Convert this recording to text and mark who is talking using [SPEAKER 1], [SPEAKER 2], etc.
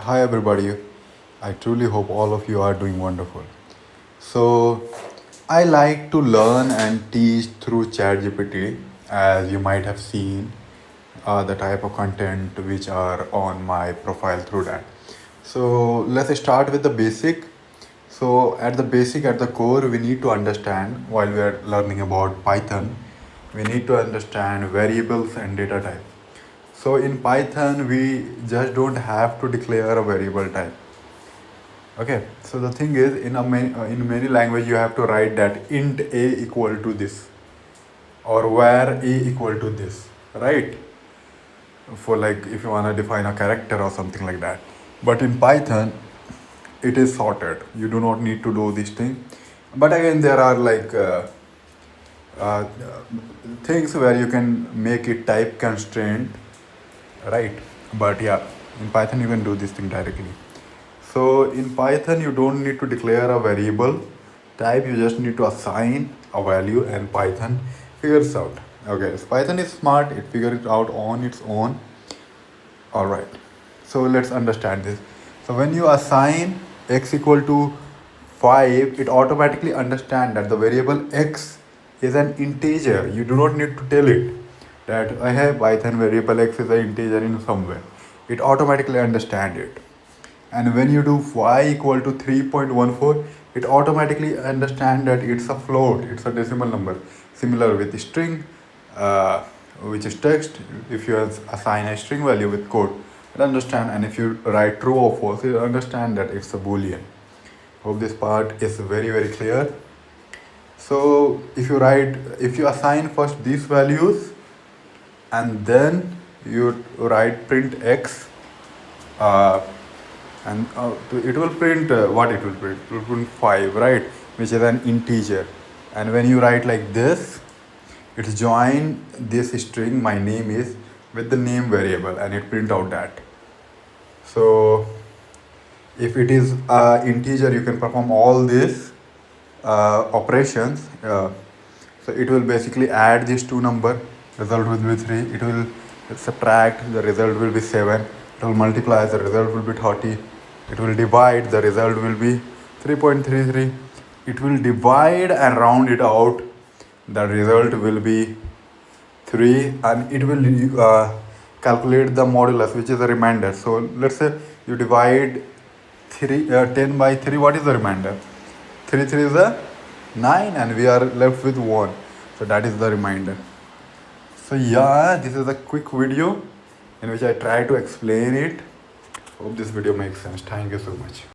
[SPEAKER 1] Hi everybody. I truly hope all of you are doing wonderful. So, I like to learn and teach through ChatGPT, as you might have seen the type of content which are on my profile through that. So, let's start with the basic. So, at the basic, at the core, we need to understand while we are learning about Python, we need to understand variables and data type. So in Python, we just don't have to declare a variable type. Okay. So the thing is, in many language, you have to write that int a equal to this, or where a equal to this, right? For like if you wanna define a character or something like that. But in Python, it is sorted. You do not need to do this thing. But again, there are like uh, things where you can make it type constraint, right? But yeah, in Python you can do this thing directly. So in Python you don't need to declare a variable type, you just need to assign a value and Python figures out. Okay, so Python is smart, it figures it out on its own. All right, so let's understand this. So when you assign x equal to 5, it automatically understand that the variable x is an integer. You do not need to tell it that I have Python variable x is an integer in somewhere. It automatically understand it. And when you do y equal to 3.14, it automatically understand that it's a float, it's a decimal number. Similar with string, which is text. If you assign a string value with code, it understand. And if you write true or false, it understand that it's a boolean. Hope this part is very clear. So if you assign first these values, and then you write print x, uh, and it will print what it will print. It will print 5, right, which is an integer. And when you write like this, it's join this string my name is with the name variable, and it print out that. So if it is integer, you can perform all these operations. So it will basically add these two number, result will be 3. It will subtract, the result will be 7. It will multiply, the result will be 30. It will divide, the result will be 3.33. It will divide and round it out, the result will be 3. And it will calculate the modulus, which is a remainder. So let's say you divide 10 by 3, what is the remainder? 3 3 is a 9, and we are left with 1. So that is the remainder. So yeah, this is a quick video in which I try to explain it. Hope this video makes sense. Thank you so much.